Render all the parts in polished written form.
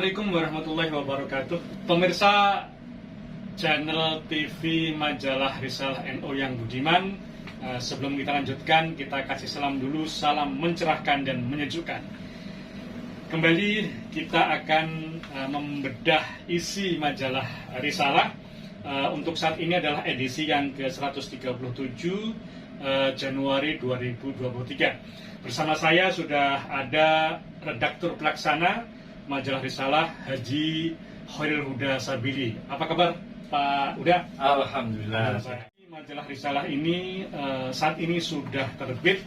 Assalamualaikum warahmatullahi wabarakatuh. Pemirsa channel TV Majalah Risalah NU yang budiman, sebelum kita lanjutkan, kita kasih salam dulu. Salam mencerahkan dan menyejukkan. Kembali kita akan membedah isi majalah Risalah. Untuk saat ini adalah edisi yang ke-137 Januari 2023. Bersama saya sudah ada redaktur pelaksana Majalah Risalah, Haji Khairul Huda Sabili. Apa kabar Pak Huda? Alhamdulillah. Majalah Risalah ini saat ini sudah terbit,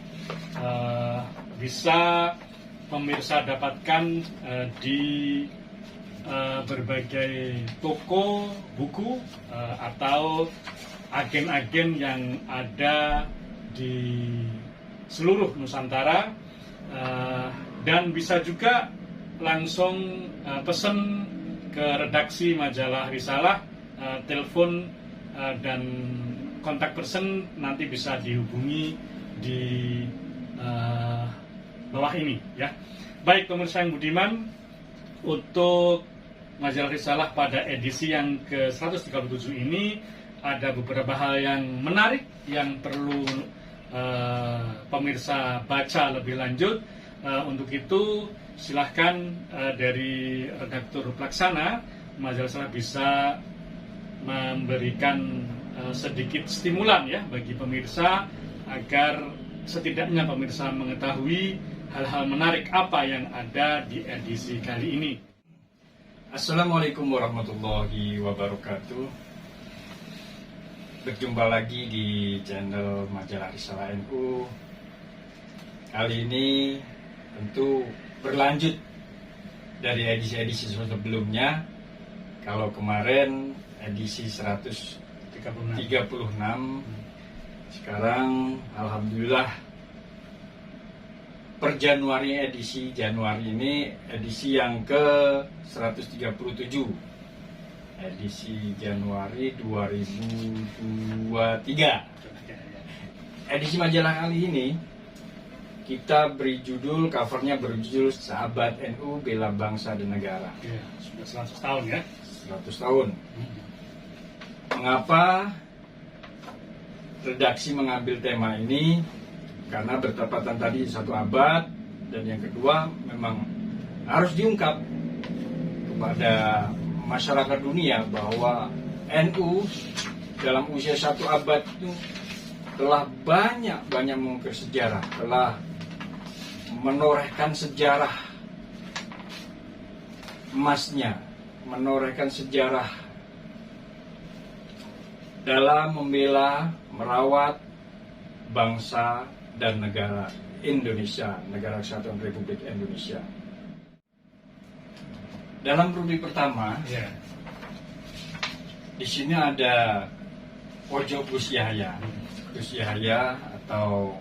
bisa pemirsa dapatkan di berbagai toko buku atau agen-agen yang ada di seluruh Nusantara, dan bisa juga langsung pesen ke redaksi Majalah Risalah, telepon dan kontak person nanti bisa dihubungi di bawah ini ya. Baik pemirsa yang budiman, untuk Majalah Risalah pada edisi yang ke-137 ini ada beberapa hal yang menarik yang perlu pemirsa baca lebih lanjut. Untuk itu silahkan dari redaktur pelaksana Majalah Risalah bisa memberikan sedikit stimulan ya bagi pemirsa, agar setidaknya pemirsa mengetahui hal-hal menarik apa yang ada di edisi kali ini. Assalamualaikum warahmatullahi wabarakatuh. Berjumpa lagi di channel Majalah Risalah NU. Kali ini tentu berlanjut dari edisi-edisi sebelumnya. Kalau kemarin edisi 136, sekarang alhamdulillah per Januari, edisi Januari ini edisi yang ke-137, edisi Januari 2023. Edisi majalah kali ini kita beri judul, covernya berjudul Sahabat NU Bela Bangsa dan Negara. Ya, sudah 100 tahun ya. 100 tahun. Mengapa redaksi mengambil tema ini? Karena bertepatan tadi 1 abad, dan yang kedua memang harus diungkap kepada masyarakat dunia bahwa NU dalam usia 1 abad itu telah banyak mengukir sejarah, telah menorehkan sejarah emasnya, menorehkan sejarah dalam membela, merawat bangsa dan negara Indonesia, Negara Kesatuan Republik Indonesia. Dalam rubrik pertama, di sini ada pojok Gus Yahya. Gus Yahya atau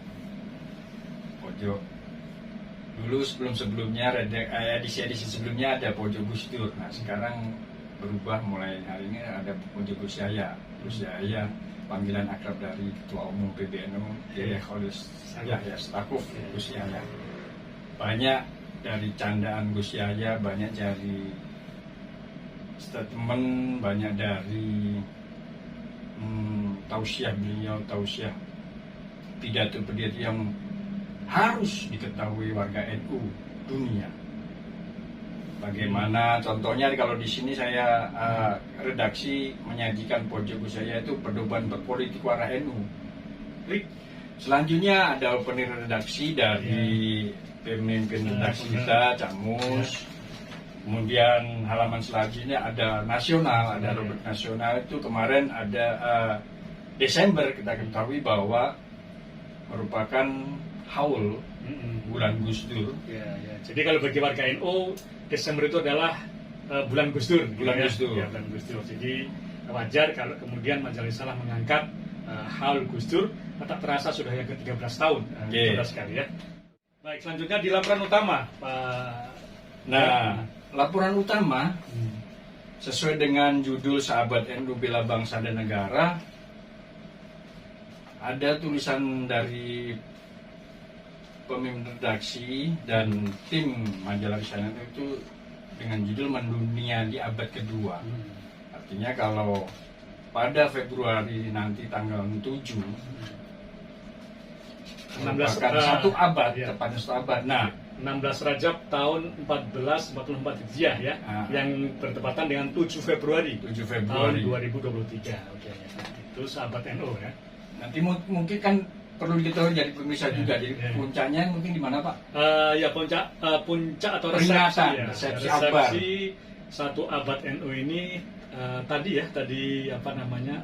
pojok dulu sebelumnya edisi sebelumnya ada pojok Gus Dur. Nah sekarang berubah, mulai hari ini ada pojok Gus Yahya. Gus Yahya panggilan akrab dari Ketua Umum PBNU Kiai Khalil Yahya Stakuf. Gus Yahya, banyak dari candaan Gus Yahya, banyak dari statement, banyak dari tausiah beliau, tausiah pidato yang harus diketahui warga NU dunia. Bagaimana contohnya, kalau di sini saya redaksi menyajikan pojok saya itu pedoman berpolitik warga NU. Selanjutnya ada opening redaksi dari pemimpin redaksi kita, Cak Mus. Kemudian halaman selanjutnya ada nasional, ada rubrik nasional. Itu kemarin ada Desember, kita ketahui bahwa merupakan haul bulan Gus Dur. Ya. Jadi kalau bagi warga NU, Desember itu adalah bulan Gus Dur. Bulan Gus Dur. Ya, bulan Gus Dur. Jadi wajar kalau kemudian Majalah Risalah mengangkat haul Gus Dur. Tak terasa sudah yang ke-13 tahun. Sekali ya. Baik, selanjutnya di laporan utama, Pak. Nah, laporan utama sesuai dengan judul Sahabat NU Bela Bangsa dan Negara, ada tulisan dari pemimpin redaksi dan tim Majalah Risalah itu dengan judul Mendunia di Abad Kedua. Artinya kalau pada Februari nanti tanggal 7 merupakan satu abad, ya. tepatnya satu abad. Nah, 16 Rajab tahun 1444 Hijriah ya, yang bertepatan dengan 7 Februari 7 tahun Februari 2023. Oke, ya. Itu sahabat NU ya. nanti mungkin kan perlu diketahui jadi pemirsa juga. Jadi puncaknya mungkin di mana, Pak? Ya puncak atau Peringatan, resepsi ya. resepsi Resepsi satu abad NU ini tadi apa namanya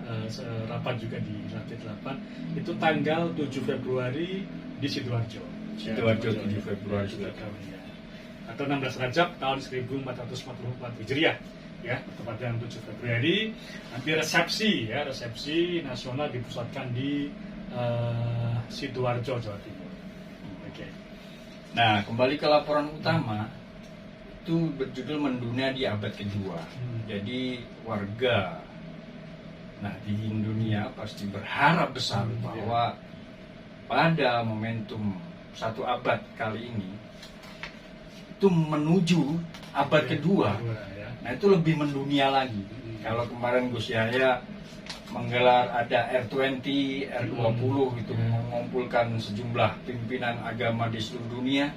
rapat juga di lantai 8 itu tanggal 7 Februari di Sidoarjo. Sidoarjo 7 Februari Ya. Atau 16 Rajab tahun 1444 Hijriah ya, tepatnya 7 Februari. Nanti resepsi nasional dipusatkan di Sidoarjo, Jawa Timur. Oke. Nah, kembali ke laporan utama itu berjudul Mendunia di Abad Kedua. Jadi warga di dunia pasti berharap besar bahwa pada momentum satu abad kali ini itu menuju abad kedua. Nah, itu lebih mendunia lagi. Kalau kemarin Gus Yahya menggelar ada R20, R20 itu mengumpulkan sejumlah pimpinan agama di seluruh dunia.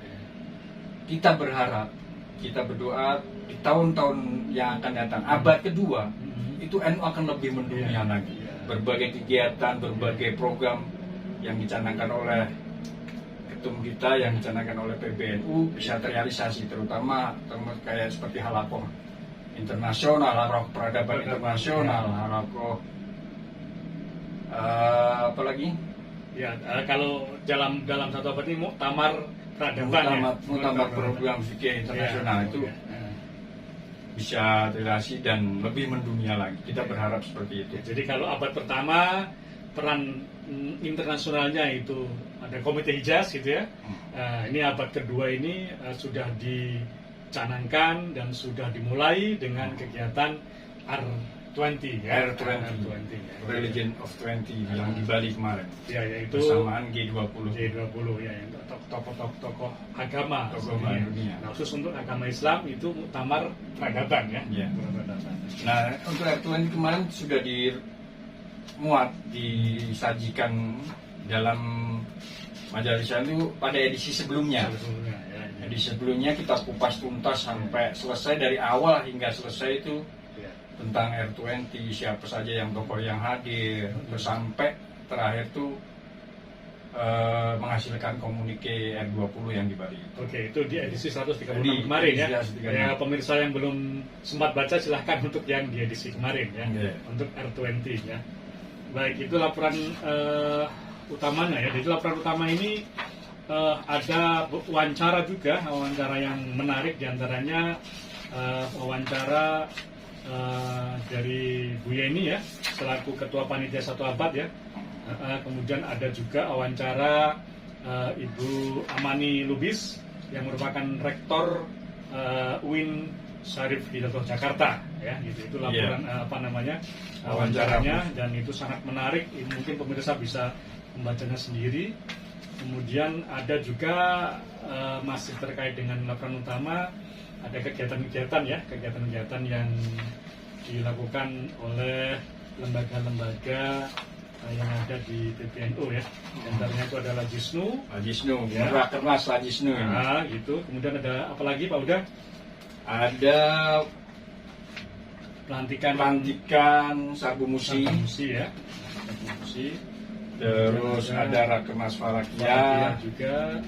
Kita berharap, kita berdoa di tahun-tahun yang akan datang, abad kedua, itu NU akan lebih mendunia lagi. Berbagai kegiatan, berbagai program yang dicanangkan oleh ketum kita, yang dicanangkan oleh PBNU bisa terrealisasi, terutama kayak seperti halakoh internasional, halakoh peradaban internasional, halakoh apalagi? Ya, kalau dalam satu abad ini muktamar peradaban muktamar program fikih internasional itu bisa terrealisasi dan lebih mendunia lagi. Kita berharap seperti itu. Jadi kalau abad pertama peran internasionalnya itu ada Komite Hijaz gitu ya. Ini abad kedua ini sudah dicanangkan dan sudah dimulai dengan kegiatan R20 ya. R20 ya. Religion of 20 yang di Bali kemarin. Ya, yaitu bersamaan G20 ya, tokoh-tokoh agama dunia. Nah, khusus untuk agama Islam itu muktamar peradaban ya. Nah, untuk R20 kemarin sudah disajikan dalam majelis itu pada edisi sebelumnya. Edisi sebelumnya kita kupas tuntas sampai selesai, dari awal hingga selesai itu tentang R20, siapa saja yang tokoh yang hadir, terus sampai terakhir tuh menghasilkan komunike R20 yang di Bali. Oke, itu di edisi 136 kemarin ya. Ya, pemirsa yang belum sempat baca silahkan untuk yang di edisi kemarin ya, untuk R20 ya. Baik, itu laporan utamanya ya. Jadi laporan utama ini ada wawancara juga, wawancara yang menarik, diantaranya wawancara dari Bu Yeni ya, selaku Ketua Panitia Satu Abad ya. Kemudian ada juga wawancara Ibu Amani Lubis yang merupakan Rektor UIN Syarif Hidayatullah Jakarta ya, gitu. Itu laporan wawancaranya, dan itu sangat menarik. Mungkin pemirsa bisa membacanya sendiri. Kemudian ada juga masih terkait dengan laporan utama, ada kegiatan-kegiatan yang dilakukan oleh lembaga-lembaga yang ada di PBNU ya. Antaranya itu adalah Lajisnu, ya. Rakernas Lajisnu. Nah, gitu. Kemudian ada apa lagi, Pak Uda? Ada pelantikan Sabu Musi ya. Terus ada Rakernas Falakia juga.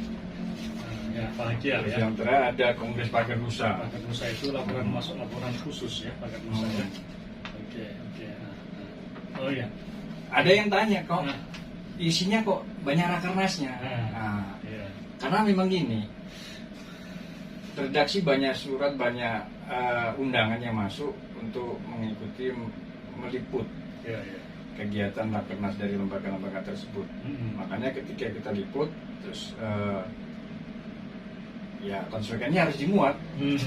Ya, Falakia ya. Yang terakhir ada Kongres Pagar Nusa. Pagar Nusa itu laporan masuk laporan khusus ya, Pagar Nusa ya. Oke. Oh ya. Ada yang tanya kok isinya kok banyak rakernasnya. Karena memang gini, redaksi banyak surat, banyak undangan yang masuk untuk mengikuti meliput kegiatan rakernas dari lembaga-lembaga tersebut. Makanya ketika kita liput, terus ya konsekuensinya harus dimuat,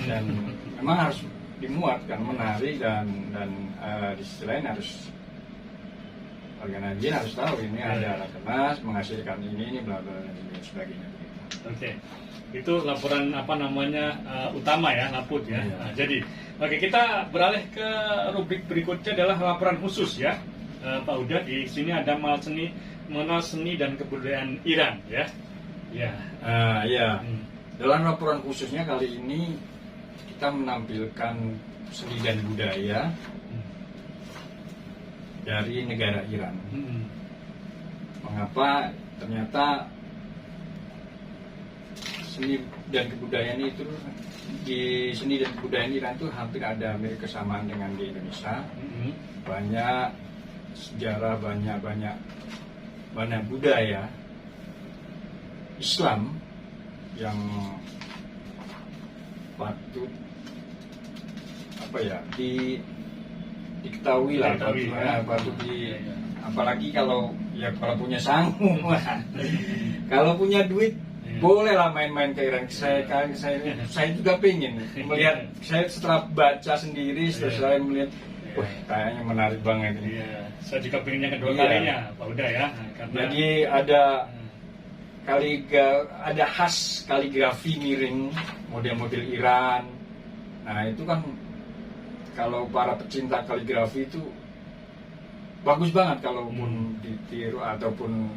dan memang harus dimuat kan, menarik, dan di sisi lain harus organisasi harus tahu ini ada rakernas menghasilkan ini bla bla dan sebagainya. Oke. Itu laporan utama ya, Laput ya. Iya. Nah, jadi, oke, kita beralih ke rubrik berikutnya adalah laporan khusus ya. Pak Huda, di sini ada mengenal seni dan kebudayaan Iran ya. Ya. Ya. Hmm. Dalam laporan khususnya kali ini kita menampilkan seni dan budaya dari negara Iran. Hmm. Mengapa ternyata seni dan kebudayaan itu di seni dan kebudayaan Iran itu hampir ada mirip kesamaan dengan di Indonesia. Hmm. Banyak sejarah, banyak budaya Islam yang patut diketahui lah, patut apalagi kalau punya sanggup, kalau punya duit boleh lah main-main ke Iran. Saya juga pengen melihat. Saya setelah baca sendiri, setelah saya melihat, wah kayaknya menarik banget ini. Iya, saya juga pengen yang kedua kalinya, Pak Huda ya. Karena Jadi ada khas kaligrafi miring model-model Iran. Nah itu kan kalau para pecinta kaligrafi itu bagus banget kalaupun ditiru ataupun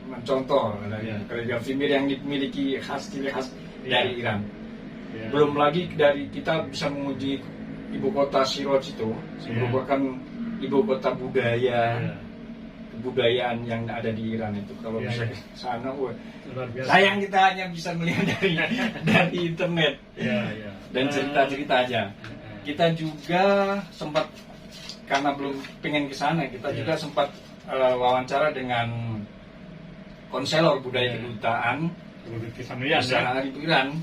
mencontoh dari kaligrafi miring yang dimiliki ciri khas dari Iran. Ya. Belum lagi dari kita bisa menguji ibu kota Shiraz itu, merupakan ibu kota budaya. Kebudayaan yang ada di Iran itu kalau bisa ke sana, sayang kita hanya bisa melihat dari internet dan cerita-cerita aja. Kita juga sempat, karena belum pengen ke sana, kita juga sempat wawancara dengan konselor budaya kedutaan besar Iran,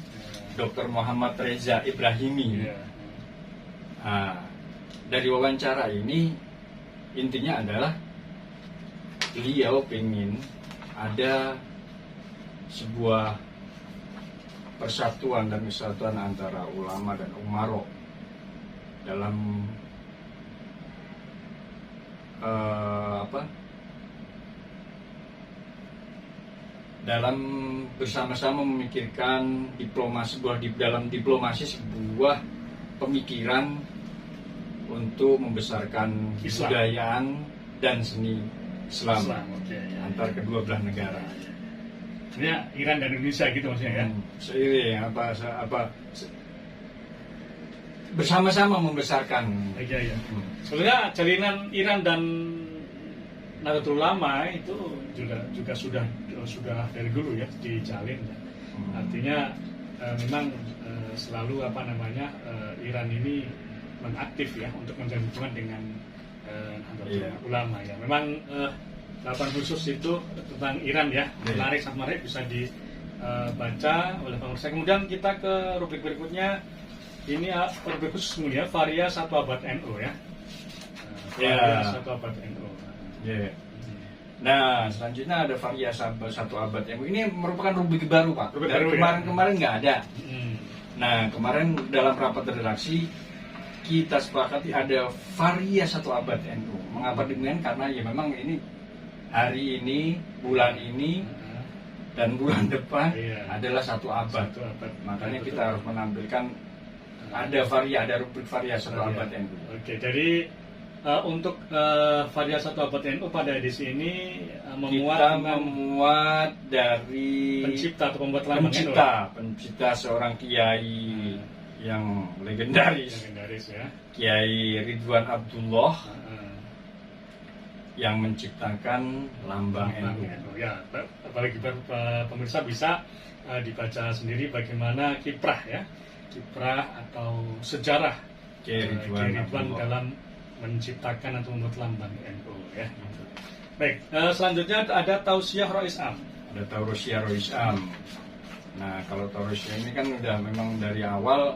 Dr. Muhammad Reza Ibrahimi. Dari wawancara ini intinya adalah beliau pengen ada sebuah persatuan dan kesatuan antara ulama dan umaro dalam dalam bersama-sama memikirkan dalam diplomasi sebuah pemikiran untuk membesarkan kebudayaan dan seni Islam antar kedua belah negara. Sebenarnya Iran dan Indonesia gitu maksudnya ya. Seiring bersama-sama membesarkan. Iya. Sebenarnya jalinan Iran dan Nahdlatul Ulama itu juga sudah dari dulu ya dijalin. Artinya memang selalu Iran ini mengaktif ya untuk menjalin hubungan dengan Nahdlatul Ulama ya. Memang laporan khusus itu tentang Iran ya, menarik, sangat menarik, bisa dibaca oleh pemirsa. Kemudian kita ke rubrik berikutnya. Ini rubrik khusus mulia Varia Satu Abad NU ya. Varia Satu Abad NU. Nah, selanjutnya ada Varia Satu Abad NU. Ini merupakan rubrik baru, Pak. Kemarin nggak ada. Nah, kemarin dalam rapat redaksi kita sepakati ada Varia Satu Abad NU. Mengapa demikian? Karena ya memang ini hari ini, bulan ini, dan bulan depan adalah satu abad. Makanya kita harus menampilkan ada rubrik Varia Satu Abad NU. Oke, jadi untuk Varia Satu Abad NU pada edisi ini memuat dari pencipta atau pembuat lambang NU. Pencipta seorang kiai yang legendaris ya. Kiai Ridwan Abdullah yang menciptakan lambang NU. Ya, apalagi pemirsa bisa dibaca sendiri bagaimana kiprah atau sejarah Kiai Ridwan dalam menciptakan atau membuat lambang NU ya. Baik, selanjutnya ada Tausiah Rois Am. Ada Tausiah Rois Am. Nah, kalau Tausiah ini kan udah memang dari awal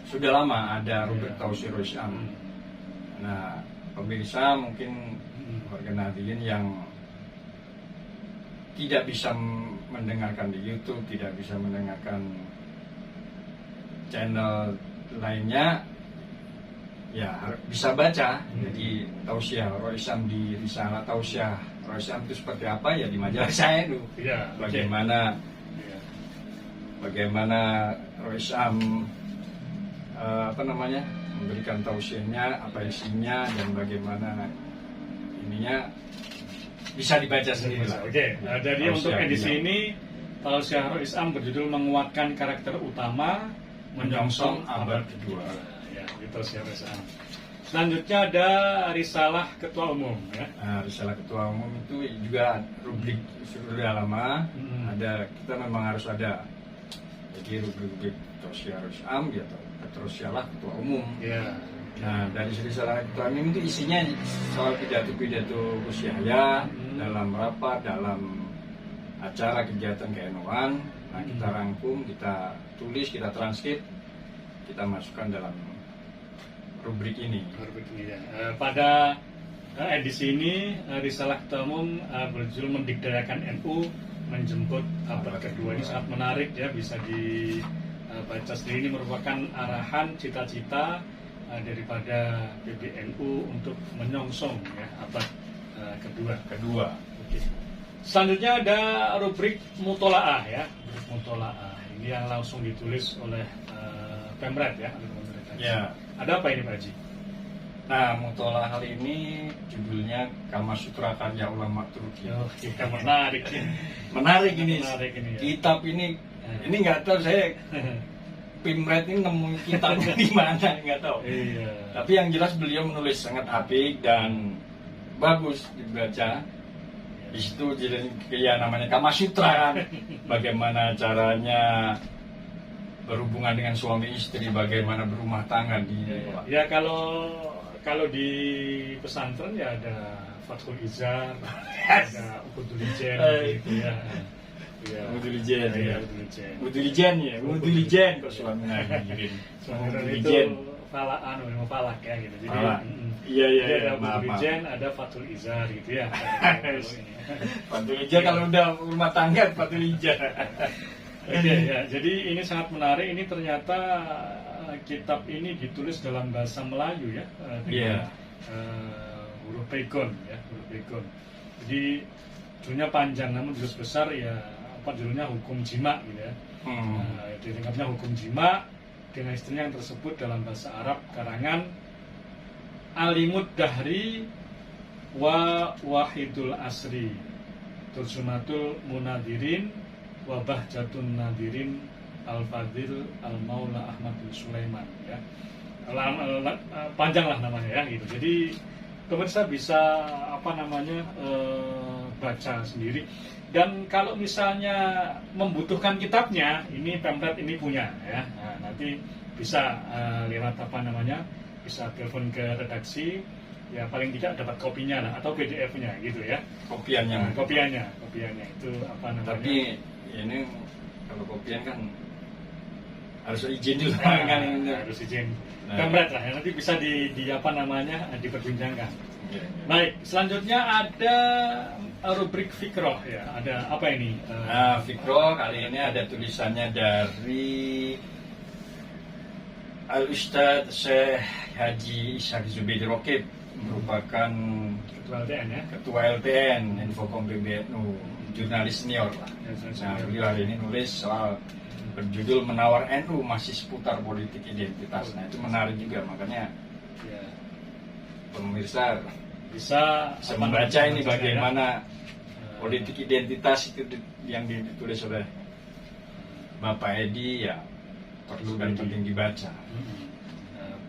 sudah lama ada rubrik Tausiah Rois Am. Nah, pemirsa mungkin warga Nahdliyin yang tidak bisa mendengarkan di YouTube, tidak bisa mendengarkan channel lainnya, ya bisa baca. Jadi Tausiah Rois Am di Risalah Tausiah Rois Am itu seperti apa ya di majalah saya itu. Bagaimana bagaimana Roisam memberikan tausiahnya, apa isinya, dan bagaimana ininya bisa dibaca sendiri lah. Oke, jadi untuk edisi ini Tausiah Roisam berjudul menguatkan karakter utama menyongsong abad kedua. Ya, itu Tausiah Roisam. Selanjutnya ada risalah ketua umum ya. Risalah ketua umum itu juga rubrik sudah lama. Ada, kita memang harus ada. Jadi rubrik Tausiah Roisam ya, terus ketua umum. Ya. Nah, dari risalah ketua umum itu isinya soal pidato-pidato Gus Yahya dalam rapat, dalam acara kegiatan ke-NU-an. Nah, kita rangkum, kita tulis, kita transkrip, kita masukkan dalam rubrik ini. Ya. Pada edisi ini risalah ketua umum berjudul mendikdayakan NU menjemput abad kedua. Ini sangat menarik ya, bisa dibaca sendiri. Ini merupakan arahan cita-cita daripada PBNU untuk menyongsong ya abad kedua. Oke. Selanjutnya ada rubrik mutolaah ya, mutolaah. Ini yang langsung ditulis oleh Pemret ya. Ya. Ada apa ini Pak Haji? Nah, mutolaah kali ini judulnya Kamasutra Karya Ulama Turki. Kita menarik ini. Menarik ini. Menarik ini ya. Kitab ini nggak tahu saya Pemret ini nemu kitabnya di mana, nggak tahu. Iya. Tapi yang jelas beliau menulis sangat apik dan bagus dibaca. Di situ jadi ya namanya Kamasutra kan. Bagaimana caranya berhubungan dengan suami istri, bagaimana berumah tangga di ya kalau di pesantren ya ada Fathul Izar, ada Ukudul Ijen gitu ya. Ya. Udulijen ya. Udulijen. Udulijen ya. Udulijen kok suaminya ngirim. Itu falak ya gitu. Jadi iya ada Udulijen, ada Fathul Izar gitu ya. Fathul Izar kalau udah rumah tangga Fathul Izar. Oke ya, jadi ini sangat menarik. Ini ternyata kitab ini ditulis dalam bahasa Melayu ya. Iya. Huruf pegon ya, huruf pegon. Jadi judulnya panjang namun jurus besar ya, judulnya hukum jima gitu ya. Dilengkapnya hukum jima dengan istrinya yang tersebut dalam bahasa Arab karangan Alimud Dahri wa Wahidul Asri Turjumatul Munadirin wa Bahjatun Nadirin Al-Fadil Al-Maula Ahmad bin Sulaiman ya. Panjang lah namanya ya gitu. Jadi pemirsa bisa baca sendiri. Dan kalau misalnya membutuhkan kitabnya, ini Pemret ini punya ya. Nah, nanti bisa lewat bisa telepon ke redaksi, ya paling tidak dapat kopinya lah atau PDF-nya gitu ya. Kopiannya. Kopiannya itu Tapi ini kalau kopian kan harus izin dulu kan. Harus izin. Pemret lah ya, nanti bisa diperbincangkan. Baik, selanjutnya ada rubrik fikroh ya. Ada apa ini? Fikroh kali ini ada tulisannya dari Al-Ustadz Syekh Haji Ishaq Zubaidi Rokib, merupakan Ketua LTN Infokom PBNU, jurnalis senior lah. Nah, beliau hari ini nulis soal berjudul Menawar NU masih seputar politik identitas. Nah, itu menarik juga, makanya pemirsa bisa membaca ini bagaimana politik identitas itu yang ditulis oleh Bapak Edi ya, perlu dan penting dibaca.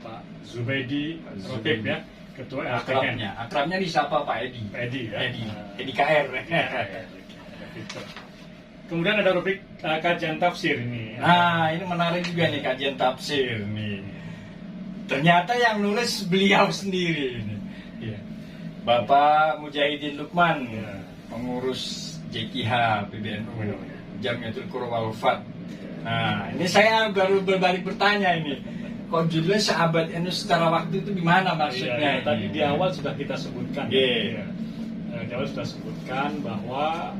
Pak Zubaidi Rokib ya, Ketua LTN. Akrabnya disapa Pak Edi. Pak Edi ya. Edi KR. Kemudian ada rubrik kajian tafsir ini. Nah, ini menarik juga nih, kajian tafsir nih. Ternyata yang nulis beliau sendiri ini. Ya. Bapak Mujahidin Lukman, pengurus JKH PBNU, Jamiatul Qura wal Wafat. Nah, ini saya baru berbalik bertanya ini. Kok judulnya Sahabat NU secara waktu itu gimana maksudnya? Tadi di awal sudah kita sebutkan. Yeah. Di awal sudah sebutkan bahwa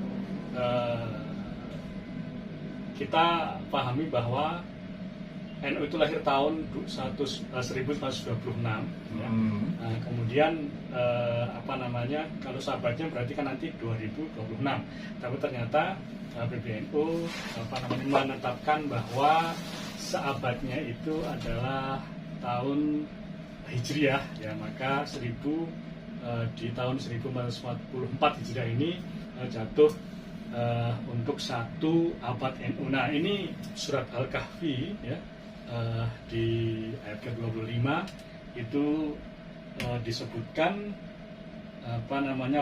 kita pahami bahwa NU itu lahir tahun 1926. Ya. Nah, kemudian kalau sahabatnya berarti kan nanti 2026. Tapi ternyata PBNU menetapkan bahwa seabadnya itu adalah tahun Hijriah, ya, maka di tahun 1444 Hijriah ini jatuh untuk satu abad NU. Nah, ini surat Al-Kahfi, ya, di ayat ke-25 itu disebutkan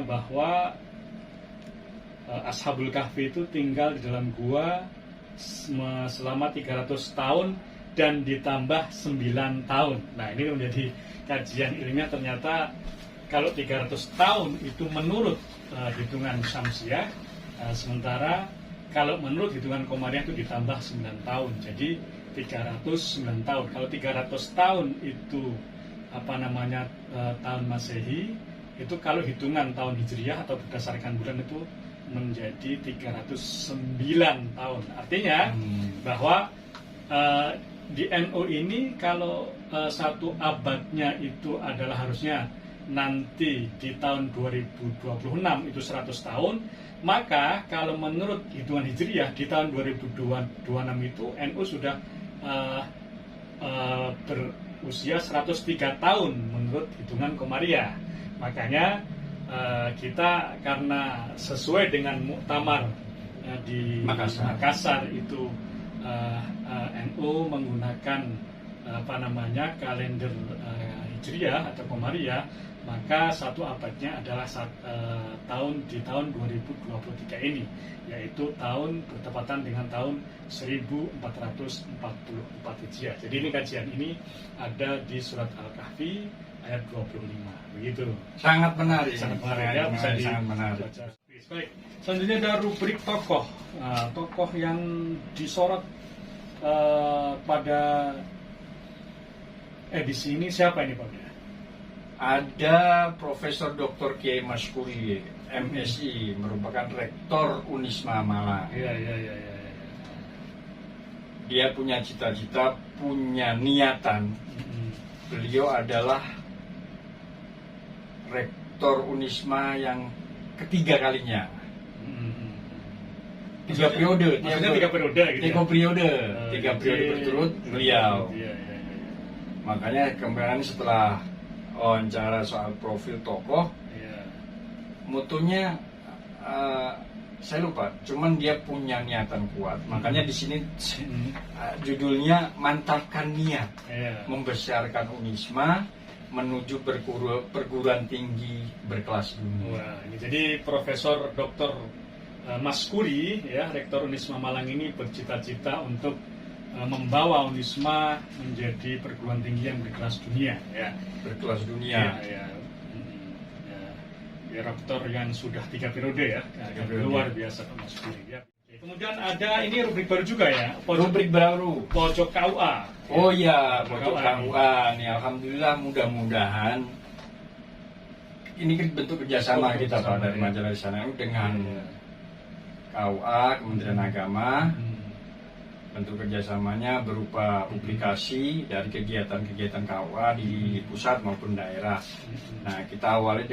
bahwa Ashabul Kahfi itu tinggal di dalam gua selama 300 tahun dan ditambah 9 tahun. Nah, ini menjadi kajian ilmiah. Ternyata kalau 300 tahun itu menurut hitungan Syamsiah, sementara kalau menurut hitungan Komariah itu ditambah 9 tahun. Jadi 309 tahun. Kalau 300 tahun itu tahun Masehi, itu kalau hitungan tahun Hijriah atau berdasarkan bulan itu menjadi 309 tahun. Artinya bahwa di NU ini kalau satu abadnya itu adalah harusnya nanti di tahun 2026 itu 100 tahun, maka kalau menurut hitungan Hijriah di tahun 2026 itu NU sudah berusia 103 tahun menurut hitungan Komariah. Makanya kita karena sesuai dengan muktamar di Makassar itu NU menggunakan kalender Hijriah atau Komariah, maka satu abadnya adalah di tahun 2023 ini, yaitu tahun bertepatan dengan tahun 1444 Hijriah. Jadi ini kajian ini ada di surat Al-Kahfi ayat 25. Begitu. Sangat menarik. Sangat menarik, ya, bisa dibaca. Baik. Selanjutnya ada rubrik tokoh. Nah, tokoh yang disorot pada edisi ini siapa ini, Pak? Ada Profesor Dr. Kiai Maskuri, MSI, merupakan Rektor Unisma Malang. Iya. Dia punya cita-cita, punya niatan. Beliau adalah Rektor Unisma yang ketiga kalinya. Tiga periode berturut beliau. Makanya kemarin setelah wawancara soal profil tokoh, mutunya saya lupa, cuman dia punya niatan kuat. Makanya di sini judulnya Mantapkan Niat, membesarkan Unisma menuju perguruan tinggi berkelas dunia. Wah, ini jadi Profesor Dr. Maskuri, ya, Rektor Unisma Malang ini bercita-cita untuk membawa Unisma menjadi perguruan tinggi yang berkelas dunia, ya. Berkelas dunia. Ya, rektor yang sudah 3 periode, ya. Luar biasa Pak Maskuri, ya. Kemudian ada ini rubrik baru juga, ya. Rubrik baru. Pojok KUA. Oh iya, Pojok KUA. Nih, alhamdulillah, mudah-mudahan ini bentuk kerjasama kita Pak dari Majalah Risala dengan KUA, Kementerian Agama. Bentuk kerjasamanya berupa publikasi dari kegiatan-kegiatan KUA di pusat maupun daerah. Nah, kita awali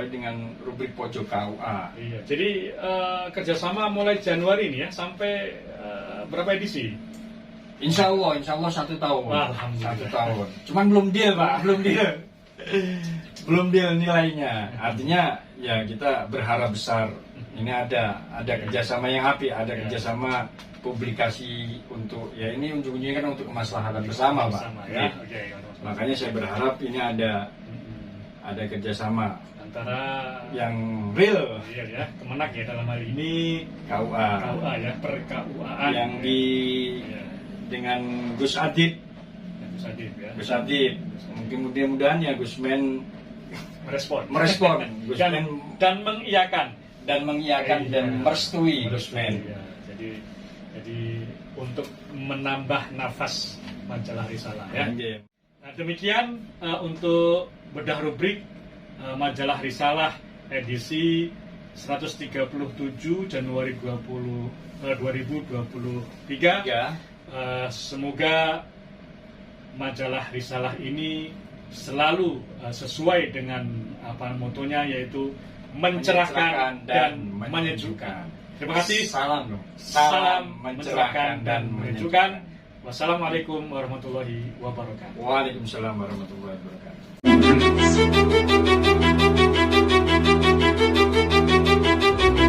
dengan rubrik Pojok KUA. Iya, jadi kerjasama mulai Januari ini, ya, sampai berapa edisi? Insya Allah 1 tahun. Alhamdulillah. 1 tahun. Cuman belum deal, Pak. Belum deal nilainya. Artinya ya kita berharap besar. Ini ada kerjasama yang apik, ada kerjasama publikasi untuk, ya ini ujung-ujungnya kan untuk kemaslahatan bersama, Pak. Ya. Makanya saya berharap ini ada kerjasama antara yang real, ya, Kemenak, ya, dalam hal ini KUA, ya, per KUA-an yang dengan Gus Adib, ya. Gus Adib. Mungkin mudah-mudahan ya Gusmen merespon dan mengiyakan dan merestui Gusmen. Ya, jadi untuk menambah nafas Majalah Risalah, ya. Nah, demikian untuk bedah rubrik Majalah Risalah edisi 137 Januari 2023. Semoga majalah Risalah ini selalu sesuai dengan motonya, yaitu mencerahkan dan menyejukkan. Terima kasih. Salam dong. Salam mencerahkan dan menyejukkan. Wassalamualaikum warahmatullahi wabarakatuh. Waalaikumsalam warahmatullahi wabarakatuh.